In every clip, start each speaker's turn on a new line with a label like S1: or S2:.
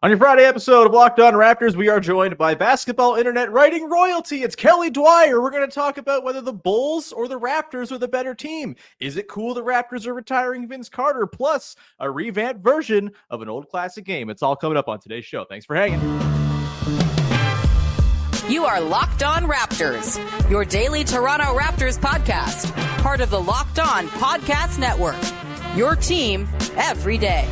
S1: On your Friday episode of Locked On Raptors, we are joined by basketball internet writing royalty. It's Kelly Dwyer. We're going to talk about whether the Bulls or the Raptors are the better team. Is it cool the Raptors are retiring Vince Carter, plus a revamped version of an old classic game? It's all coming up on today's show. Thanks for hanging.
S2: You are Locked On Raptors, your daily Toronto Raptors podcast, part of the Locked On Podcast Network, your team every day.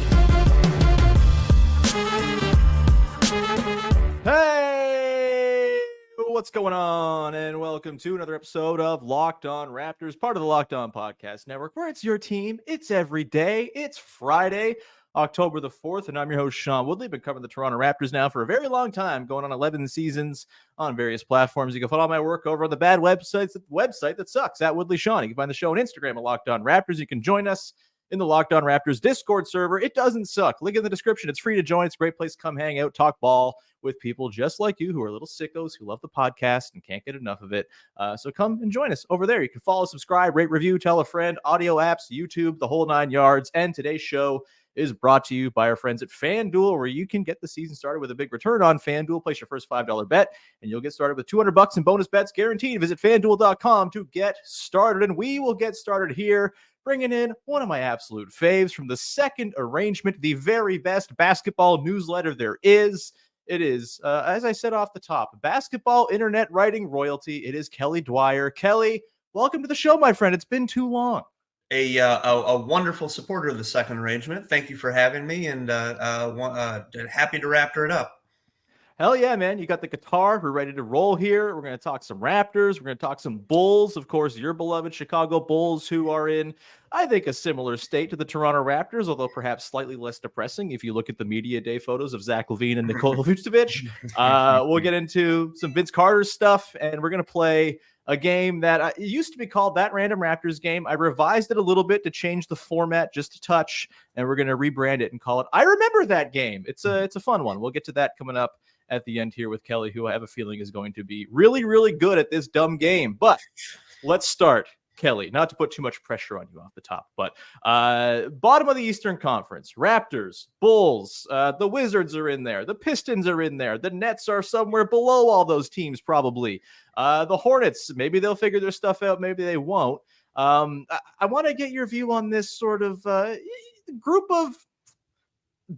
S1: Hey, what's going on? And welcome to another episode of Locked On Raptors, part of the Locked On Podcast Network, where it's your team. It's every day. It's Friday, October the 4th, and I'm your host, Sean Woodley. Been covering the Toronto Raptors now for a very long time, going on 11 seasons on various platforms. You can find all my work over on the bad website that sucks, at Woodley Sean. You can find the show on Instagram at Locked On Raptors. You can join us in the Locked On Raptors Discord server. It doesn't suck. Link in the description. It's free to join. It's a great place to come hang out, talk ball with people just like you who are little sickos who love the podcast and can't get enough of it. So come and join us over there. You can follow, subscribe, rate, review, tell a friend, audio apps, YouTube, the whole 9 yards. And today's show is brought to you by our friends at FanDuel, where you can get the season started with a big return on FanDuel. Place your first $5 bet, and you'll get started with $200 in bonus bets guaranteed. Visit FanDuel.com to get started, and we will get started here, bringing in one of my absolute faves from the Second Arrangement, the very best basketball newsletter there is. It is, as I said off the top, basketball internet writing royalty. It is Kelly Dwyer. Kelly, welcome to the show, my friend. It's been too long.
S3: A wonderful supporter of the Second Arrangement. Thank you for having me, and happy to Raptor it up.
S1: Hell yeah, man. You got the guitar. We're ready to roll here. We're going to talk some Raptors. We're going to talk some Bulls. Of course, your beloved Chicago Bulls, who are in, I think, a similar state to the Toronto Raptors, although perhaps slightly less depressing if you look at the media day photos of Zach LaVine and Nikola Vucevic. We'll get into some Vince Carter stuff, and we're going to play a game that it used to be called That Random Raptors Game. I revised it a little bit to change the format just a touch, and we're going to rebrand it and call it I Remember That Game. It's a fun one. We'll get to that coming up at the end here with Kelly, who I have a feeling is going to be really, really good at this dumb game. But let's start, Kelly, not to put too much pressure on you off the top, but bottom of the Eastern Conference, Raptors, Bulls, the Wizards are in there. The Pistons are in there. The Nets are somewhere below all those teams, probably. The Hornets, maybe they'll figure their stuff out. Maybe they won't. I want to get your view on this sort of group of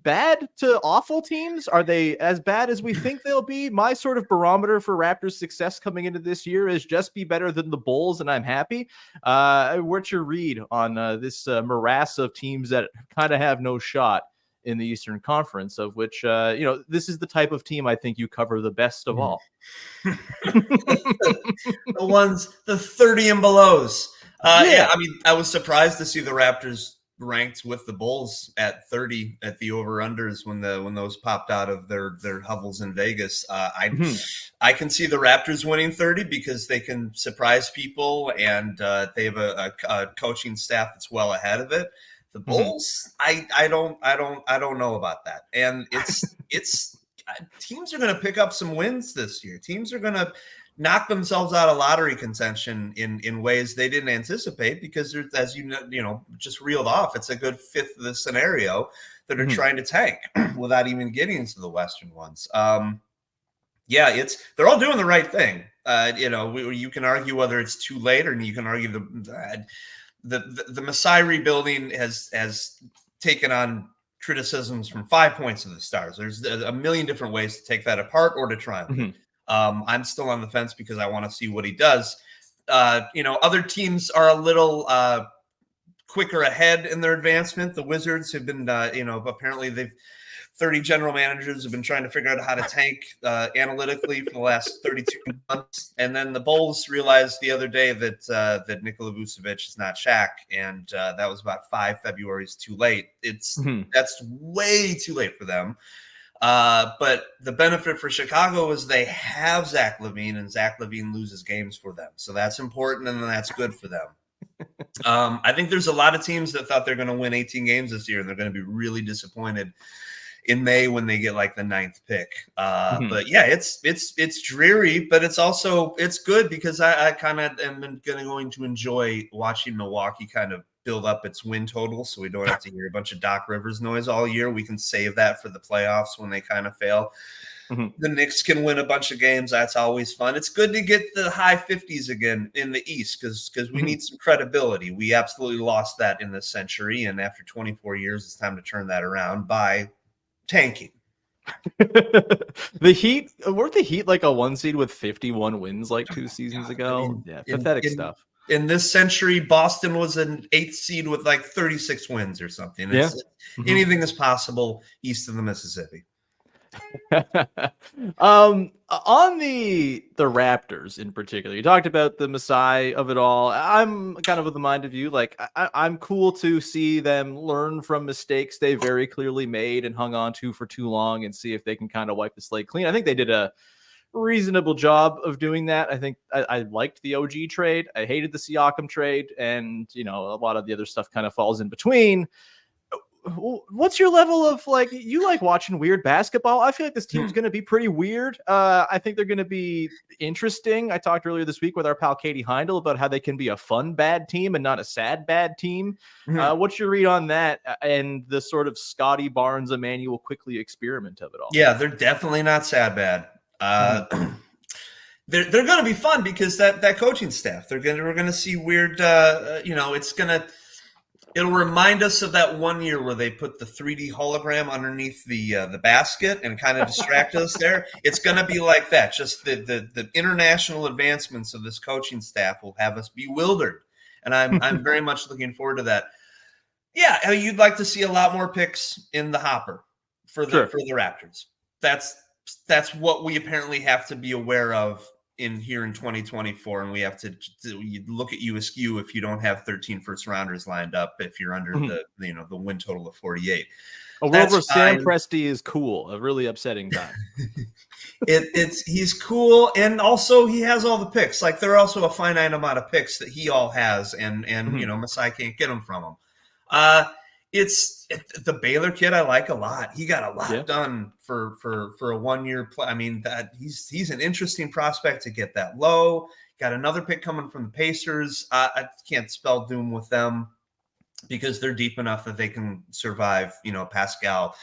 S1: bad to awful teams. Are they as bad as we think they'll be? My sort of barometer for Raptors success coming into this year is just be better than the Bulls, and I'm happy. What's your read on this morass of teams that kind of have no shot in the Eastern Conference, of which, this is the type of team I think you cover the best of all?
S3: The ones, the 30 and belows. Yeah, I mean, I was surprised to see the Raptors ranked with the Bulls at 30 at the over-unders when those popped out of their hovels in Vegas. I can see the Raptors winning 30 because they can surprise people, and they have a coaching staff that's well ahead of it. The Bulls, I don't know about that. And it's teams are going to pick up some wins this year. Teams are going to knock themselves out of lottery contention in ways they didn't anticipate, because there's, as you know, just reeled off, it's a good fifth of the scenario that are trying to tank without even getting into the Western ones. They're all doing the right thing. You can argue whether it's too late, or you can argue the Masai rebuilding has taken on criticisms from 5 points of the stars. There's a million different ways to take that apart or to try and I'm still on the fence because I want to see what he does. Other teams are a little quicker ahead in their advancement. The Wizards have been, apparently 30 general managers have been trying to figure out how to tank analytically for the last 32 months. And then the Bulls realized the other day that Nikola Vucevic is not Shaq, and that was about 5 Februaries too late. That's way too late for them. But the benefit for Chicago is they have Zach LaVine, and Zach LaVine loses games for them. So that's important, and that's good for them. I think there's a lot of teams that thought they're going to win 18 games this year, and they're going to be really disappointed in May when they get like the 9th pick. But yeah, it's dreary, but it's good because I kind of am going to enjoy watching Milwaukee kind of build up its win total so we don't have to hear a bunch of Doc Rivers noise all year. We can save that for the playoffs when they kind of fail. The Knicks can win a bunch of games. That's always fun. It's good to get the high 50s again in the East because we need some credibility. We absolutely lost that in this century, and after 24 years, it's time to turn that around by tanking.
S1: The Heat, weren't the Heat like a 1 seed with 51 wins like 2 seasons ago?
S3: I mean,
S1: yeah, pathetic stuff.
S3: In this century, Boston was an 8th seed with like 36 wins or something. Anything is possible east of the Mississippi.
S1: On the Raptors in particular, you talked about the Messiah of it all. I'm kind of of the mind of you, like I'm cool to see them learn from mistakes they very clearly made and hung on to for too long and see if they can kind of wipe the slate clean. I think they did a reasonable job of doing that. I think I liked the OG trade. I hated the Siakam trade, and a lot of the other stuff kind of falls in between. What's your level of you like watching weird basketball? I feel like this team's going to be pretty weird. I think they're going to be interesting. I talked earlier this week with our pal Katie Heindel about how they can be a fun bad team and not a sad bad team. What's your read on that and the sort of Scottie Barnes, Emmanuel Quickly experiment of it all? Yeah,
S3: they're definitely not sad bad. They're going to be fun because that coaching staff. We're going to see weird. It'll remind us of that one year where they put the 3D hologram underneath the basket and kind of distract us there. It's going to be like that. Just the international advancements of this coaching staff will have us bewildered, and I'm very much looking forward to that. Yeah, you'd like to see a lot more picks in the hopper for the Raptors. That's what we apparently have to be aware of in 2024, and we have to look at you askew if you don't have 13 first rounders lined up if you're under the win total of 48.
S1: A world where Sam Presti is cool, a really upsetting time.
S3: He's cool, and also he has all the picks. Like there are also a finite amount of picks that he all has, and Masai can't get them from him. It's the Baylor kid I like a lot. He got a lot done for a 1 year play. I mean, that he's an interesting prospect to get that low. Got another pick coming from the Pacers. I can't spell doom with them because they're deep enough that they can survive. Pascal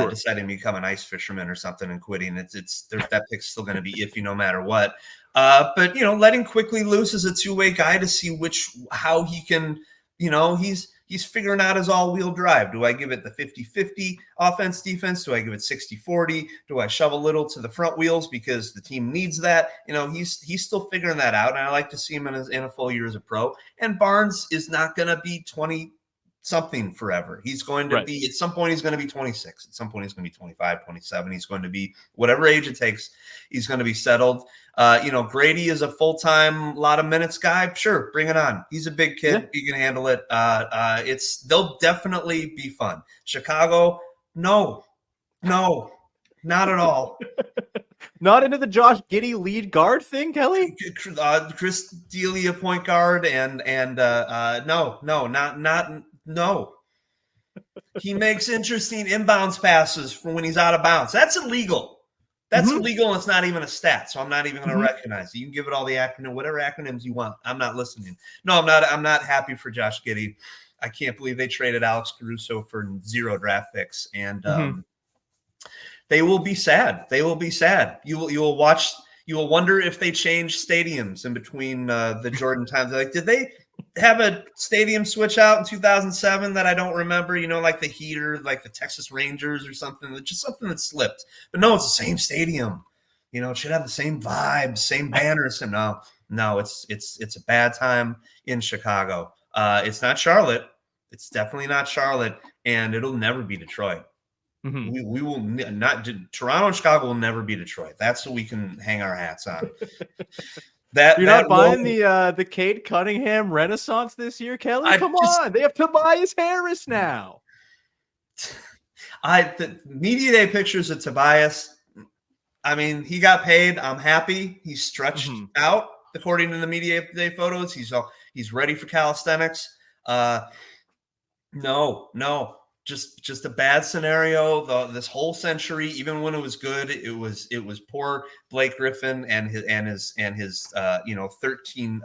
S3: deciding to become an ice fisherman or something and quitting. That pick's still going to be iffy no matter what. But letting Quickly loose as a two-way guy to see how he can. He's figuring out his all-wheel drive. Do I give it the 50-50 offense, defense? Do I give it 60-40? Do I shove a little to the front wheels because the team needs that? He's still figuring that out, and I like to see him in a full year as a pro. And Barnes is not going to be 20-something forever. He's going to be – at some point he's going to be 26. At some point he's going to be 25, 27. He's going to be – whatever age it takes, he's going to be settled. Grady is a full-time, lot of minutes guy. Sure, bring it on. He's a big kid. Yeah. He can handle it. They'll definitely be fun. Chicago, no, not at all.
S1: Not into the Josh Giddey lead guard thing, Kelly?
S3: Chris D'Elia point guard and no. He makes interesting inbounds passes for when he's out of bounds. That's illegal. That's illegal, and it's not even a stat, so I'm not even going to recognize it. You can give it all the whatever acronyms you want. I'm not listening. No, I'm not happy for Josh Giddey. I can't believe they traded Alex Caruso for 0 draft picks, and they will be sad. They will be sad. You will watch. You will wonder if they changed stadiums in between the Jordan times. Like, did they have a stadium switch out in 2007 that I don't remember, like the Heat or like the Texas Rangers or something, just something that slipped. But no, it's the same stadium. It should have the same vibes, same banners. And no, it's a bad time in Chicago. It's not Charlotte. It's definitely not Charlotte, and it'll never be Detroit. We will not. Toronto and Chicago will never be Detroit. That's what we can hang our hats on. You're
S1: not buying the Cade Cunningham Renaissance this year, Kelly? Come on. They have Tobias Harris now.
S3: The media day pictures of Tobias, I mean, he got paid. I'm happy. He's stretched out, according to the media day photos. He's ready for calisthenics. No. just a bad scenario. This whole century, even when it was good, it was poor Blake Griffin and his 13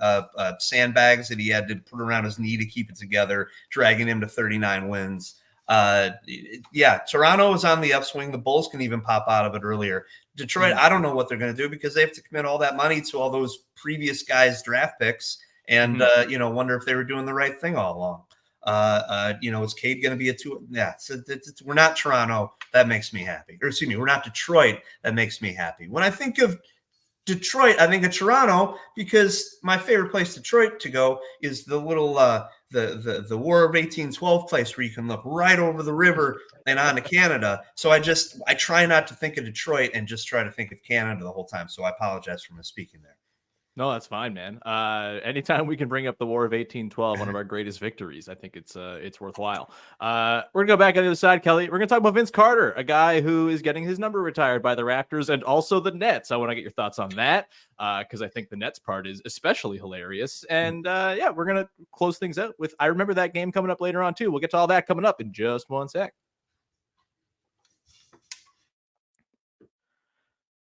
S3: sandbags that he had to put around his knee to keep it together, dragging him to 39 wins. Toronto is on the upswing. The Bulls can even pop out of it earlier. Detroit, I don't know what they're going to do because they have to commit all that money to all those previous guys' draft picks, and wonder if they were doing the right thing all along. Is Cade going to be a 2? Yeah, we're not Toronto. That makes me happy. Or excuse me, we're not Detroit. That makes me happy. When I think of Detroit, I think of Toronto because my favorite place Detroit to go is the little the War of 1812 place where you can look right over the river and onto Canada. So I try not to think of Detroit and just try to think of Canada the whole time. So I apologize for misspeaking there.
S1: No, that's fine, man. Anytime we can bring up the War of 1812, one of our greatest victories, I think it's worthwhile. We're gonna go back on the other side, Kelly. We're gonna talk about Vince Carter, a guy who is getting his number retired by the Raptors and also the Nets. I want to get your thoughts on that because I think the Nets part is especially hilarious. And we're gonna close things out with I remember that game coming up later on too. We'll get to all that coming up in just one sec.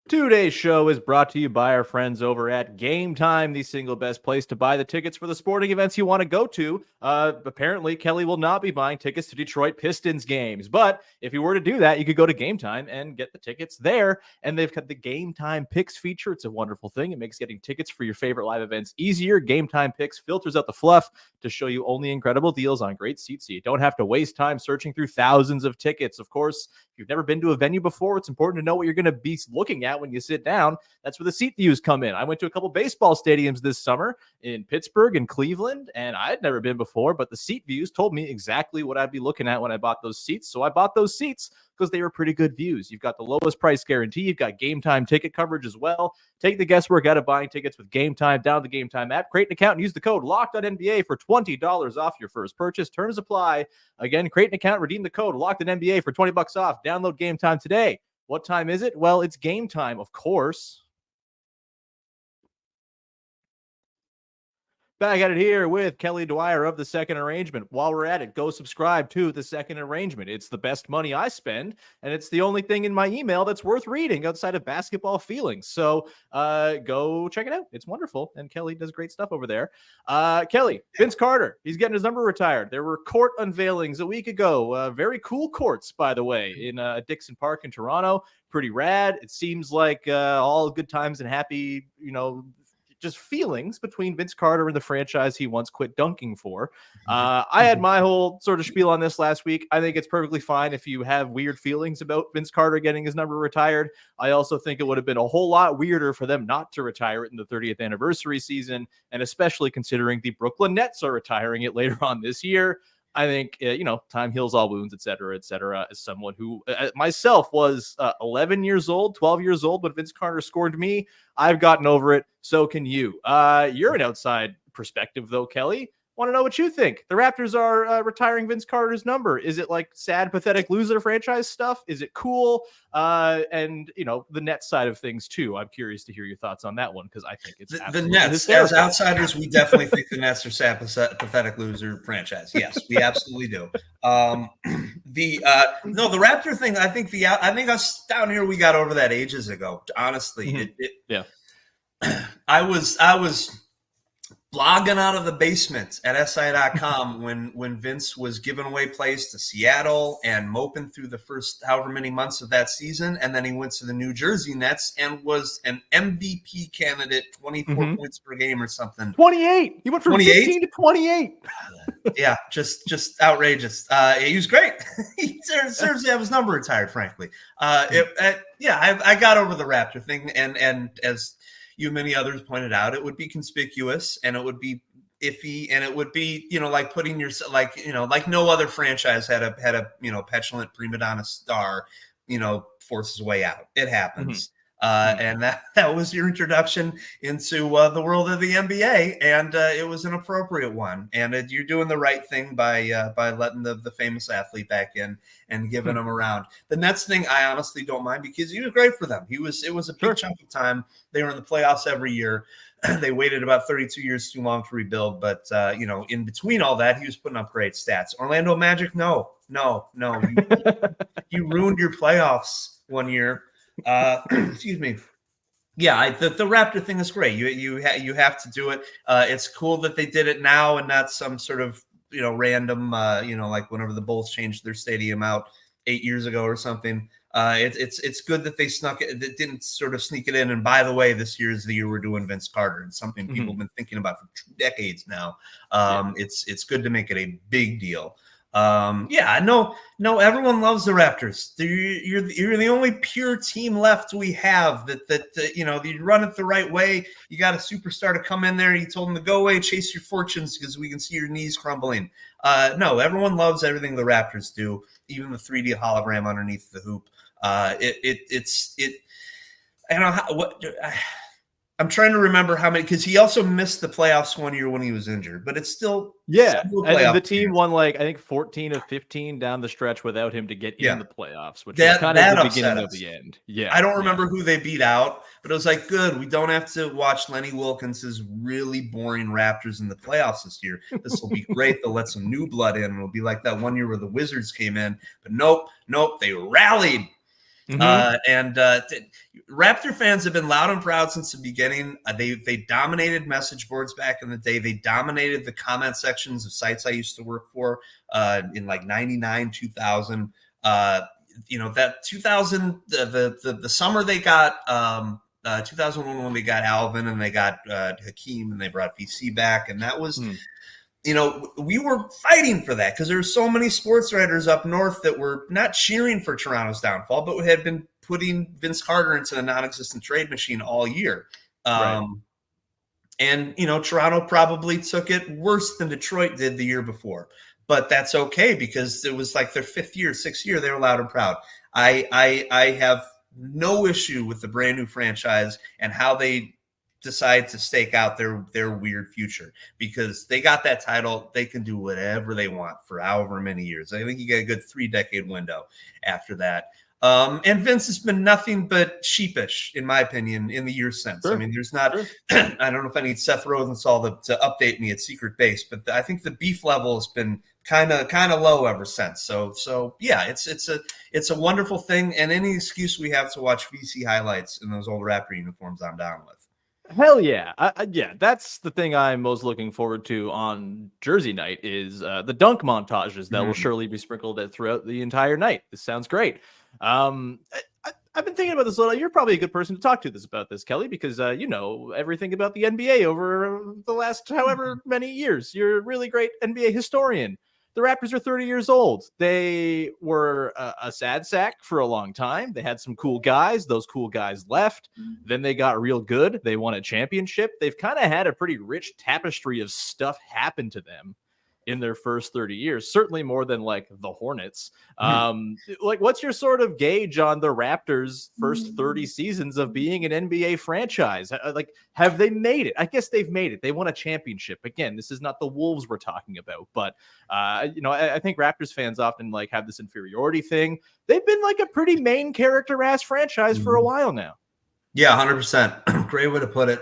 S1: Today's show is brought to you by our friends over at Game Time, the single best place to buy the tickets for the sporting events you want to go to. Apparently, Kelly will not be buying tickets to Detroit Pistons games, but if you were to do that, you could go to Game Time and get the tickets there. And they've got the Game Time Picks feature. It's a wonderful thing. It makes getting tickets for your favorite live events easier. Game Time Picks filters out the fluff to show you only incredible deals on great seats so you don't have to waste time searching through thousands of tickets. Of course, if you've never been to a venue before, it's important to know what you're going to be looking at when you sit down. That's where the seat views come in. I went to a couple baseball stadiums this summer in Pittsburgh and Cleveland, and I had never been before, but the seat views told me exactly what I'd be looking at when I bought those seats. So I bought those seats because they were pretty good views. You've got the lowest price guarantee. You've got Game Time ticket coverage as well. Take the guesswork out of buying tickets with Game Time. Download the Game Time app, create an account, and use the code LOCKEDONNBA for $20 off your first purchase. Terms apply. Again, create an account, redeem the code LOCKEDONNBA for $20 off. Download Game Time today. What time is it? Well, it's game time, of course. Back at it here with Kelly Dwyer of The Second Arrangement. While we're at it, go subscribe to The Second Arrangement. It's the best money I spend, and it's the only thing in my email that's worth reading outside of basketball feelings. So go check it out. It's wonderful, and Kelly does great stuff over there. Kelly, Vince Carter, he's getting his number retired. There were court unveilings a week ago. Very cool courts, by the way, in Dixon Park in Toronto. Pretty rad. It seems like all good times and happy, just feelings between Vince Carter and the franchise he once quit dunking for. I had my whole sort of spiel on this last week. I think it's perfectly fine if you have weird feelings about Vince Carter getting his number retired. I also think it would have been a whole lot weirder for them not to retire it in the 30th anniversary season, and especially considering the Brooklyn Nets are retiring it later on this year. I think, time heals all wounds, et cetera, et cetera. As someone who myself was 11 years old, 12 years old when Vince Carter scored me, I've gotten over it. So can you. You're an outside perspective, though, Kelly. Want to know what you think. The Raptors are retiring Vince Carter's number. Is it like sad, pathetic loser franchise stuff? Is it cool? And, the Nets side of things, too. I'm curious to hear your thoughts on that one because I think it's
S3: the Nets.
S1: Hysterical.
S3: As outsiders, we definitely think the Nets are sad, pathetic loser franchise. Yes, we absolutely do. The Raptor thing, I think us down here, we got over that ages ago. Honestly,
S1: yeah.
S3: I was blogging out of the basement at SI.com when Vince was giving away plays to Seattle and moping through the first however many months of that season. And then he went to the New Jersey Nets and was an MVP candidate, 24 points per game or something.
S1: 28. He went from 15 to 28.
S3: Yeah, just outrageous. He was great. He deserves to have his number retired, frankly. I got over the Raptor thing. And as you and many others pointed out, it would be conspicuous and it would be iffy and it would be, like putting yourself like no other franchise had a petulant prima donna star, force his way out. It happens. And that was your introduction into the world of the NBA, and it was an appropriate one. And you're doing the right thing by letting the famous athlete back in and giving him around. The Nets thing, I honestly don't mind because he was great for them. It was a big chunk of time. They were in the playoffs every year. They waited about 32 years too long to rebuild, but in between all that, he was putting up great stats. Orlando Magic, no, you ruined your playoffs one year. Excuse me. Yeah, the Raptor thing is great. You have to do it. It's cool that they did it now and not some sort of random like whenever the Bulls changed their stadium out 8 years ago or something. It's good that they snuck it. That didn't sort of sneak it in. And by the way, this year is the year we're doing Vince Carter, and something people have been thinking about for decades now. It's good to make it a big deal. No, everyone loves the Raptors. You're the only pure team left we have that you run it the right way. You got a superstar to come in there. You told him to go away, chase your fortunes because we can see your knees crumbling. No, everyone loves everything the Raptors do, even the 3D hologram underneath the hoop. I'm trying to remember how many, because he also missed the playoffs one year when he was injured, but it's still
S1: And the team won I think 14 of 15 down the stretch without him to get in the playoffs, which was kind of the beginning of the end. Yeah,
S3: I don't remember who they beat out, but it was like, good, we don't have to watch Lenny Wilkins's really boring Raptors in the playoffs this year. This will be great. They'll let some new blood in, and it'll be like that one year where the Wizards came in, but nope, they rallied. Raptor fans have been loud and proud since the beginning. They dominated message boards back in the day. They dominated the comment sections of sites I used to work for in like 99, 2000. That 2000, the summer they got 2001 when they got Alvin and they got Hakeem and they brought VC back, and that was. We were fighting for that because there were so many sports writers up north that were not cheering for Toronto's downfall, but had been putting Vince Carter into a non-existent trade machine all year. And Toronto probably took it worse than Detroit did the year before, but that's okay because it was like their 6th year. They were loud and proud. I have no issue with the brand new franchise and how they decide to stake out their weird future because they got that title. They can do whatever they want for however many years. I think you get a good 3-decade window after that. And Vince has been nothing but sheepish, in my opinion, in the years since. Sure. I mean, there's not, I don't know if I need Seth Rosenthal to update me at Secret Base, but I think the beef level has been kind of low ever since. So yeah, it's a wonderful thing. And any excuse we have to watch VC highlights in those old Raptor uniforms, I'm down with.
S1: Hell yeah. Yeah, that's the thing I'm most looking forward to on Jersey night is the dunk montages that will surely be sprinkled throughout the entire night. This sounds great. I've been thinking about this a little. You're probably a good person to talk to about this, Kelly, because you know everything about the NBA over the last however many years. You're a really great NBA historian. The Raptors are 30 years old. They were a sad sack for a long time. They had some cool guys. Those cool guys left. Then they got real good. They won a championship. They've kind of had a pretty rich tapestry of stuff happen to them in their first 30 years, certainly more than like the Hornets. Like, what's your sort of gauge on the Raptors' first 30 seasons of being an NBA franchise? Like, have they made it? I guess they've made it. They won a championship. Again, this is not the Wolves we're talking about, but I think Raptors fans often like have this inferiority thing. They've been like a pretty main character ass franchise for a while now.
S3: Yeah, 100%. Great way to put it.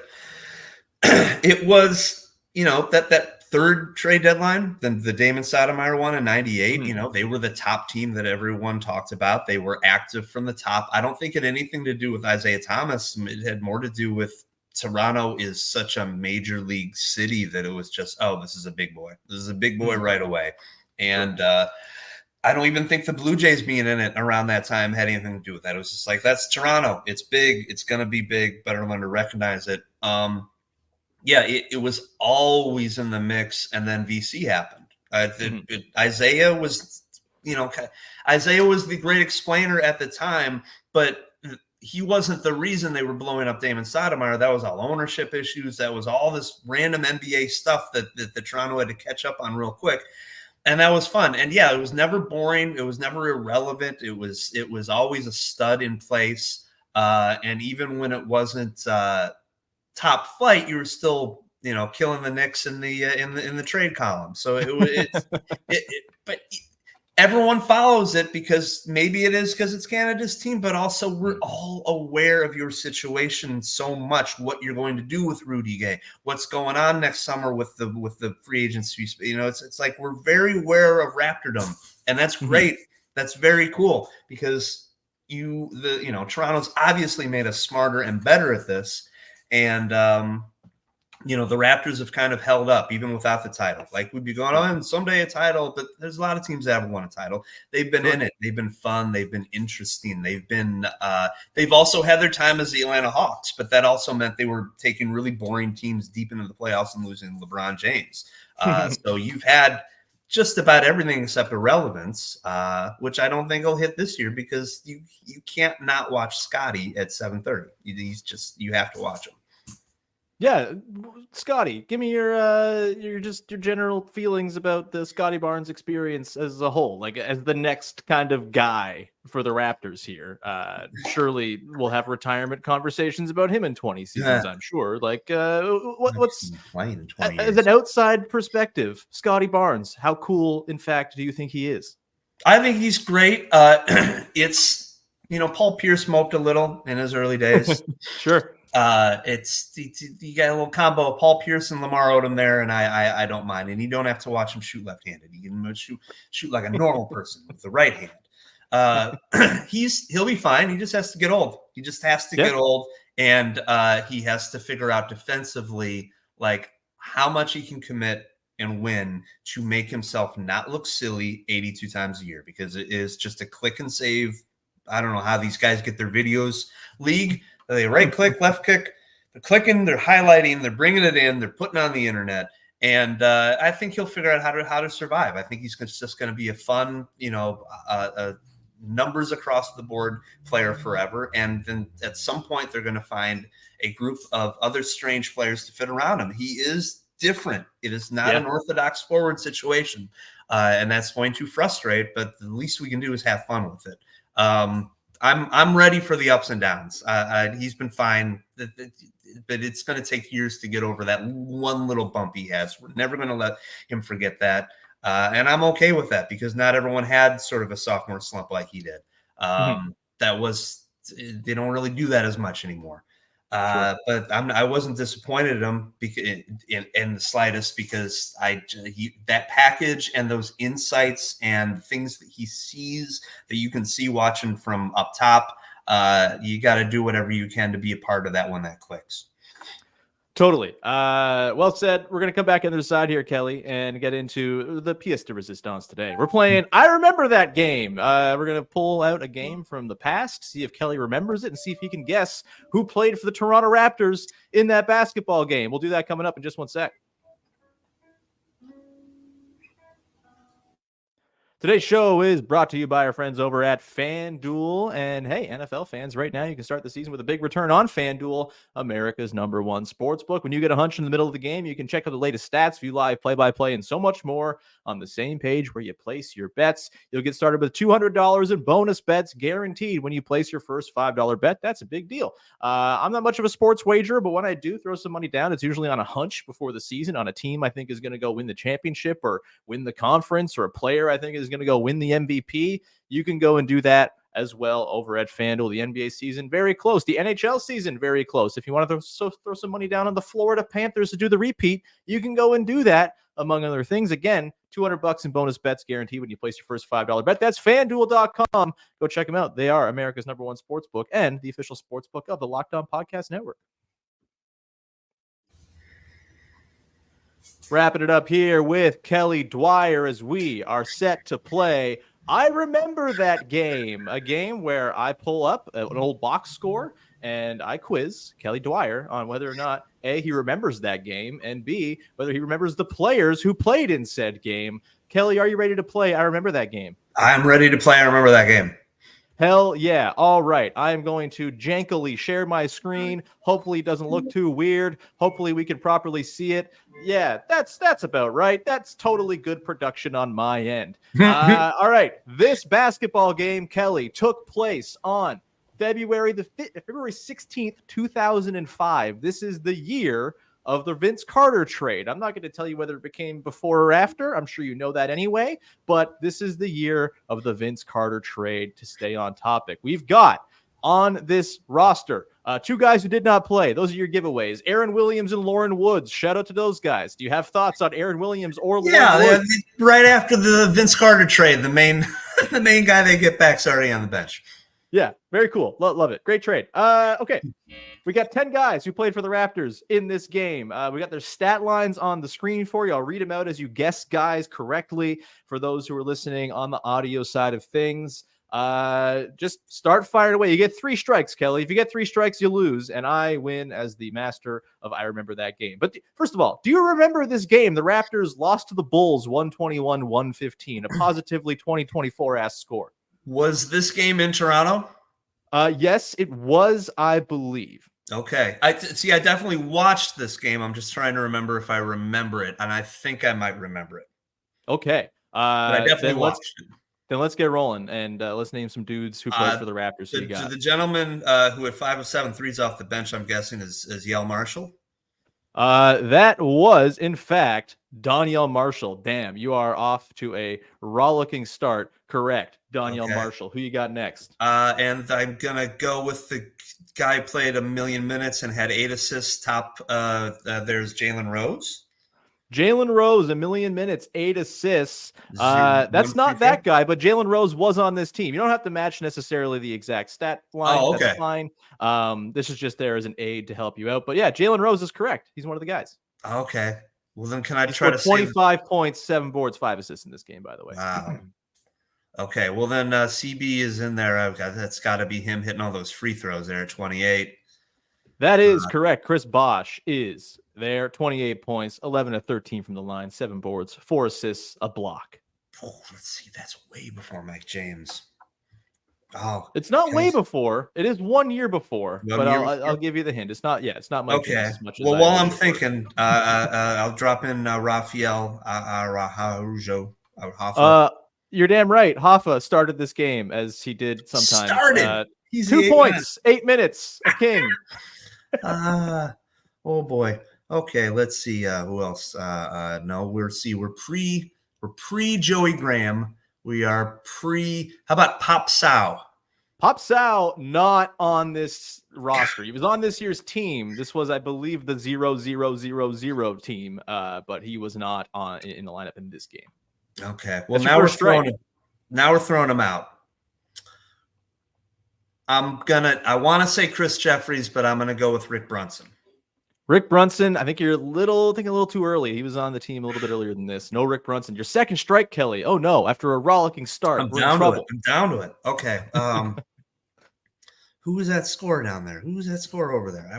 S3: It was, that third trade deadline, then the Damon Stoudemire one in 98, they were the top team that everyone talked about. They were active from the top. I don't think it had anything to do with Isaiah Thomas. It had more to do with Toronto is such a major league city that it was just, this is a big boy. This is a big boy right away. And I don't even think the Blue Jays being in it around that time had anything to do with that. It was just like, that's Toronto. It's big. It's going to be big. Better learn to recognize it. Yeah, it was always in the mix, and then VC happened. Isaiah was the great explainer at the time, but he wasn't the reason they were blowing up Damon Stoudemire. That was all ownership issues. That was all this random NBA stuff that the Toronto had to catch up on real quick, and that was fun. And yeah, it was never boring. It was never irrelevant. It was always a stud in place. And even when it wasn't top flight, you were still, killing the Knicks in the trade column. So but everyone follows it because maybe it is because it's Canada's team, but also we're all aware of your situation so much, what you're going to do with Rudy Gay, what's going on next summer with the free agency. It's like we're very aware of Raptordom, and that's great. That's very cool because Toronto's obviously made us smarter and better at this. And, the Raptors have kind of held up even without the title. Like we'd be going on someday a title, but there's a lot of teams that haven't won a title. They've been in it. They've been fun. They've been interesting. They've also had their time as the Atlanta Hawks, but that also meant they were taking really boring teams deep into the playoffs and losing LeBron James. So you've had just about everything except irrelevance, which I don't think will hit this year because you can't not watch Scottie at 7:30. You have to watch him.
S1: Yeah, Scottie, give me your general feelings about the Scottie Barnes experience as a whole, like as the next kind of guy for the Raptors here. Surely we'll have retirement conversations about him in 20 seasons, I'm sure. Like, what's
S3: playing in 20
S1: as an outside perspective, Scottie Barnes, how cool, in fact, do you think he is?
S3: I think he's great. It's Paul Pierce moped a little in his early days.
S1: Sure.
S3: You got a little combo of Paul Pierce and Lamar Odom there, and I don't mind. And you don't have to watch him shoot left-handed. You can shoot like a normal person with the right hand. He'll be fine. He just has to get old. He just has to get old, and he has to figure out defensively like how much he can commit and win to make himself not look silly 82 times a year, because it is just a click and save. I don't know how these guys get their videos league. They right click, left click, they're clicking, they're highlighting, they're bringing it in, they're putting on the internet. And I think he'll figure out how to survive. I think he's just going to be a fun, numbers across the board player forever. And then at some point they're going to find a group of other strange players to fit around him. He is different. It is not an orthodox forward situation. And that's going to frustrate, but the least we can do is have fun with it. I'm ready for the ups and downs. He's been fine, but it's going to take years to get over that one little bump he has. We're never going to let him forget that. And I'm okay with that because not everyone had sort of a sophomore slump like he did. They don't really do that as much anymore. But I wasn't disappointed in him in the slightest, because that package and those insights and things that he sees that you can see watching from up top, you got to do whatever you can to be a part of that when that clicks.
S1: Totally. Well said. We're going to come back on the other side here, Kelly, and get into the pièce de résistance today. We're playing I Remember That Game. We're going to pull out a game from the past, see if Kelly remembers it, and see if he can guess who played for the Toronto Raptors in that basketball game. We'll do that coming up in just one sec. Today's show is brought to you by our friends over at FanDuel. And hey, NFL fans, right now you can start the season with a big return on FanDuel, America's #1 sportsbook. When you get a hunch in the middle of the game, you can check out the latest stats, view live play-by-play, and so much more on the same page where you place your bets. You'll get started with $200 in bonus bets guaranteed when you place your first $5 bet. That's a big deal. I'm not much of a sports wagerer, but when I do throw some money down, it's usually on a hunch before the season, on a team I think is going to go win the championship or win the conference, or a player I think is going to go win the MVP. You can go and do that as well over at FanDuel. The NBA season, very close. The NHL season, very close. If you want to throw some money down on the Florida Panthers to do the repeat, you can go and do that, among other things. Again, $200 in bonus bets guaranteed when you place your first $5 bet. That's FanDuel.com. Go check them out. They are America's #1 sportsbook and the official sportsbook of the Locked On Podcast Network. Wrapping it up here with Kelly Dwyer as we are set to play I Remember That Game, a game where I pull up an old box score and I quiz Kelly Dwyer on whether or not A, he remembers that game, and B, whether he remembers the players who played in said game. Kelly, are you ready to play I Remember That Game?
S3: I'm ready to play I Remember That Game.
S1: Hell yeah. All right. I am going to jankily share my screen. Hopefully it doesn't look too weird. Hopefully we can properly see it. Yeah, that's about right. That's totally good production on my end. All right. This basketball game, Kelly, took place on February 16th, 2005. This is the year of the Vince Carter trade. I'm not going to tell you whether it became before or after. I'm sure you know that anyway, but this is the year of the Vince Carter trade to stay on topic. We've got on this roster two guys who did not play. Those are your giveaways. Aaron Williams and Lauren Woods. Shout out to those guys. Do you have thoughts on Aaron Williams or Lauren Woods?
S3: Right after the Vince Carter trade, the main the main guy they get back's already on the bench.
S1: Yeah, very cool. Love it. Great trade. Okay. We got 10 guys who played for the Raptors in this game. We got their stat lines on the screen for you. I'll read them out as you guess guys correctly for those who are listening on the audio side of things. Just start firing away. You get 3 strikes, Kelly. If you get 3 strikes, you lose, and I win as the master of I remember that game. But first of all, do you remember this game? The Raptors lost to the Bulls 121-115, a positively 2024-ass score.
S3: Was this game in Toronto?
S1: Yes, it was, I believe.
S3: Okay. I definitely watched this game. I'm just trying to remember if I remember it, and I think I might remember it.
S1: Okay.
S3: But I definitely watched it.
S1: Then let's get rolling, and let's name some dudes who played for the Raptors.
S3: The gentleman who had 5 of 7 threes off the bench, I'm guessing, is Yale Marshall.
S1: That was, in fact, Donyell Marshall. Damn, you are off to a rollicking start. Correct. Donyell Marshall. Who you got next?
S3: And I'm going to go with the guy who played 1 million minutes and had 8 assists. There's Jalen Rose.
S1: Jalen Rose, 1 million minutes, 8 assists. That's not that guy, but Jalen Rose was on this team. You don't have to match necessarily the exact stat line.
S3: Oh, okay.
S1: That's fine. This is just there as an aid to help you out. But yeah, Jalen Rose is correct. He's one of the guys.
S3: Okay. Well, then can I try to
S1: 25 points, 7 boards, 5 assists in this game, by the way.
S3: Wow. Okay. Well, then CB is in there. That's got to be him hitting all those free throws there at 28.
S1: That is correct. Chris Bosh is there. 28 points, 11 of 13 from the line, 7 boards, 4 assists, a block.
S3: Oh, let's see. That's way before Mike James. Oh,
S1: it's not way before. It is 1 year before, but I'll give you the hint. It's not. Yeah, it's not Mike James as much as.
S3: Well, while I'm thinking, I'll drop in Rafael Araujo.
S1: You're damn right. Hoffa started this game as he did sometimes.
S3: He's
S1: 2 points, 8 minutes. A king.
S3: Oh boy. Okay, let's see who else. No, we're pre Joey Graham. We are pre. How about Pop Sow?
S1: Pop Sow not on this roster. He was on this year's team. This was, I believe, the 0-0-0-0 team, but he was not in the lineup in this game.
S3: Okay. Well, now we're throwing him out. I want to say Chris Jeffries, but I'm gonna go with Rick Brunson.
S1: Rick Brunson, I think you're a little too early. He was on the team a little bit earlier than this. No Rick Brunson. Your second strike, Kelly. Oh no, after a rollicking start.
S3: I'm down to it. Okay. Who was that score down there? Who was that score over there?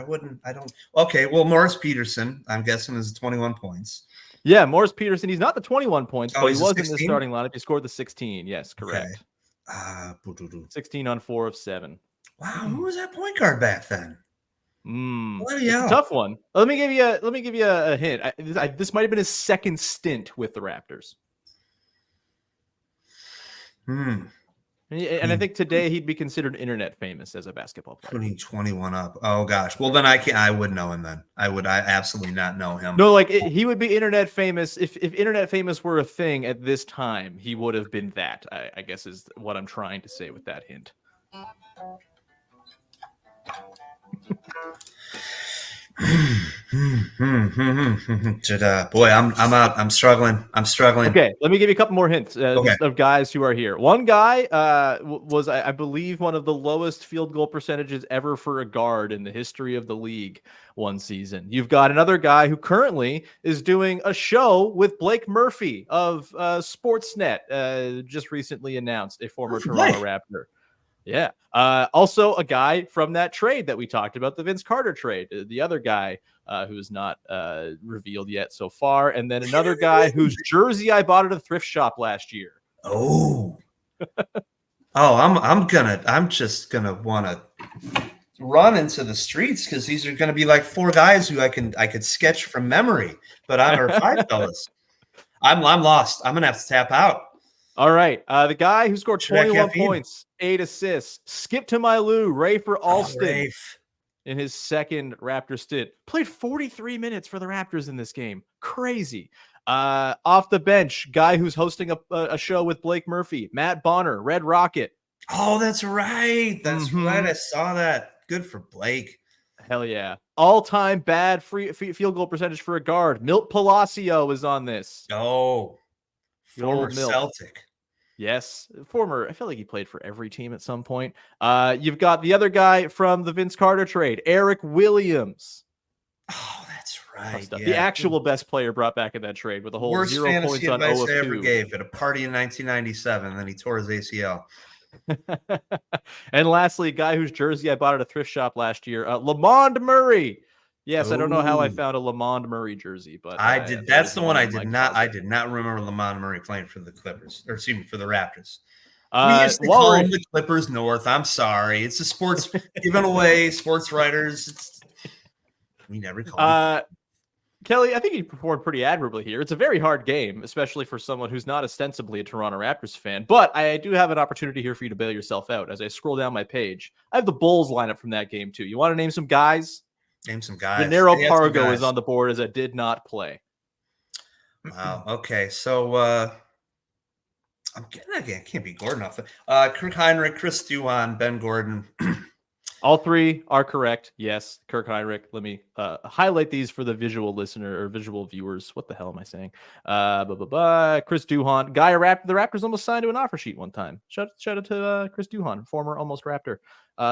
S3: I don't. Okay. Well, Morris Peterson, I'm guessing, is 21 points.
S1: Yeah, Morris Peterson. He's not the 21 points, but he was
S3: 16?
S1: in the starting lineup. He scored the 16. Yes, correct.
S3: Okay.
S1: 16 on 4 of 7.
S3: Wow, who was that point guard back then?
S1: It's a tough one. Let me give you a hint. This might have been his second stint with the Raptors. And I think today he'd be considered internet famous as a basketball player.
S3: 21 up. Oh gosh. Well, then I would know him. Then I absolutely not know him.
S1: No, he would be internet famous if internet famous were a thing at this time. He would have been that. I guess is what I'm trying to say with that hint.
S3: Boy, I'm out. I'm struggling.
S1: Okay, let me give you a couple more hints of guys who are here. One guy was, I believe, one of the lowest field goal percentages ever for a guard in the history of the league one season. You've got another guy who currently is doing a show with Blake Murphy of Sportsnet, just recently announced, a former Toronto Raptor. Yeah. Also a guy from that trade that we talked about, the Vince Carter trade, the other guy who is not revealed yet so far. And then another guy whose jersey I bought at a thrift shop last year.
S3: Oh, I'm just going to want to run into the streets because these are going to be like 4 guys who I could sketch from memory, but I'm 5 fellas. I'm lost. I'm going to have to tap out.
S1: All right. The guy who scored
S3: Should I
S1: 21
S3: caffeine?
S1: points, 8 assists, Skip to my Lou, Rafer Alston
S3: Rafe.
S1: in his second Raptor stint. Played 43 minutes for the Raptors in this game. Crazy. Off the bench, guy who's hosting a show with Blake Murphy, Matt Bonner, Red Rocket.
S3: Oh, that's right. That's right. I saw that. Good for Blake.
S1: Hell yeah. All-time bad field goal percentage for a guard. Milt Palacio is on this.
S3: Oh, former
S1: Milt.
S3: Celtic.
S1: Yes, former. I feel like he played for every team at some point. You've got the other guy from the Vince Carter trade, Eric Williams.
S3: Oh, that's right.
S1: Yeah. The actual best player brought back in that trade with a whole
S3: worst
S1: 0
S3: fantasy
S1: points on
S3: advice
S1: 0 of
S3: I
S1: 2.
S3: ever gave at a party in 1997. Then he tore his ACL.
S1: And lastly, a guy whose jersey I bought at a thrift shop last year, Lamond Murray. Yes, I don't know how I found a Lamond Murray jersey, but
S3: I did. That's the one I did not. I did not remember Lamond Murray playing for the Clippers, or excuse me, for the Raptors. We used to call them the Clippers North. I'm sorry. It's a sports given away. Sports writers. We never call
S1: Kelly, I think he performed pretty admirably here. It's a very hard game, especially for someone who's not ostensibly a Toronto Raptors fan. But I do have an opportunity here for you to bail yourself out. As I scroll down my page, I have the Bulls lineup from that game too. You want to name some guys?
S3: Name some guys.
S1: Gennaro Pargo is on the board as I did not play.
S3: Wow. Okay. So I can't be Gordon off the Kirk Heinrich, Chris Duhon, Ben Gordon.
S1: All three are correct. Yes, Kirk Heinrich. Let me highlight these for the visual listener or visual viewers. What the hell am I saying? Chris Duhon, the Raptors almost signed to an offer sheet one time. Shout out to Chris Duhon, former almost Raptor.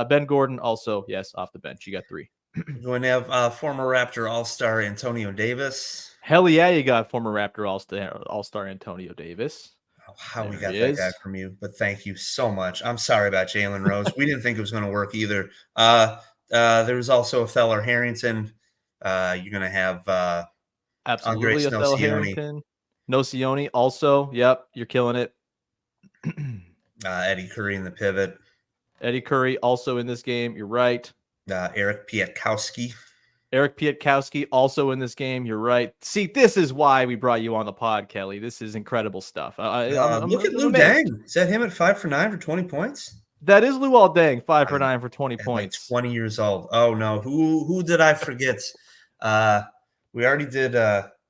S1: Ben Gordon also, yes, off the bench. You got three.
S3: You're going to have former Raptor All-Star Antonio Davis.
S1: Hell yeah, you got former Raptor All-Star Antonio Davis.
S3: How we got that guy from you, but thank you so much. I'm sorry about Jalen Rose. We didn't think it was going to work either. There was also a Feller Harrington. You're going to have
S1: absolutely a Feller Harrington. Nocioni also. Yep, you're killing it.
S3: Eddie Curry in the pivot.
S1: Eddie Curry also in this game. You're right.
S3: Eric Piatkowski.
S1: Eric Piatkowski also in this game. You're right. See, this is why we brought you on the pod, Kelly. This is incredible stuff.
S3: Look at Lou Dang. Is that him at 5 for 9 for 20 points?
S1: That is Luol Deng, 5 for 9 for 20 points.
S3: Like 20 years old. Oh no, who did I forget? We already did.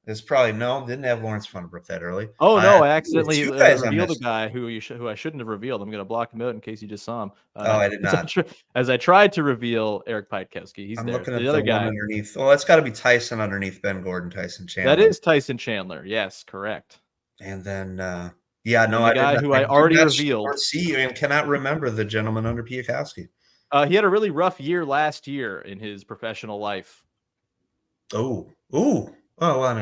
S3: It's probably didn't have Lawrence Funderbrook that early.
S1: Oh no, I accidentally revealed a guy who I shouldn't have revealed. I'm going to block him out in case you just saw him.
S3: I did not.
S1: As I tried to reveal Eric Piatkowski, he's
S3: looking at the other guy underneath. Oh, that's got to be Tyson underneath Ben Gordon. Tyson Chandler.
S1: That is Tyson Chandler. Yes, correct.
S3: And then
S1: the guy who I already revealed.
S3: See and cannot remember the gentleman under Piatkowski.
S1: He had a really rough year last year in his professional life.
S3: Oh. Oh, well, I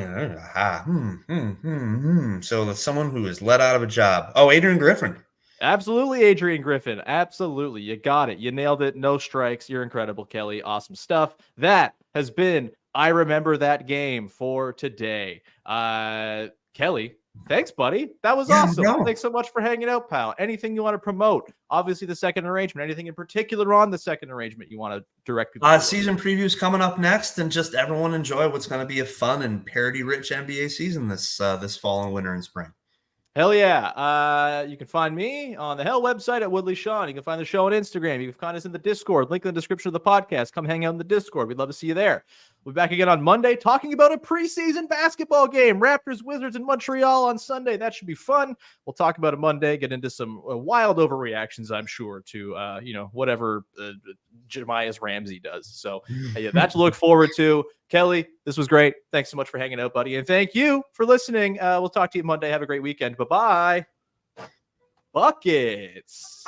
S3: mean, So that's someone who is let out of a job. Oh, Adrian Griffin.
S1: Absolutely, Adrian Griffin. Absolutely. You got it. You nailed it. No strikes. You're incredible, Kelly. Awesome stuff. That has been I Remember That Game for today. Kelly, thanks, buddy. That was awesome. No. Thanks so much for hanging out, pal. Anything you want to promote? Obviously, the second arrangement. Anything in particular on the second arrangement you want to direct people?
S3: Season previews coming up next, and just everyone enjoy what's going to be a fun and parody-rich NBA season this fall and winter and spring.
S1: Hell yeah. You can find me on the Hell website at Woodley Sean. You can find the show on Instagram. You can find us in the Discord. Link in the description of the podcast. Come hang out in the Discord. We'd love to see you there. We'll be back again on Monday talking about a preseason basketball game. Raptors, Wizards in Montreal on Sunday. That should be fun. We'll talk about it Monday, get into some wild overreactions, I'm sure, to, whatever Jemias Ramsey does. So that to look forward to. Kelly, this was great. Thanks so much for hanging out, buddy. And thank you for listening. We'll talk to you Monday. Have a great weekend. Bye-bye. Buckets.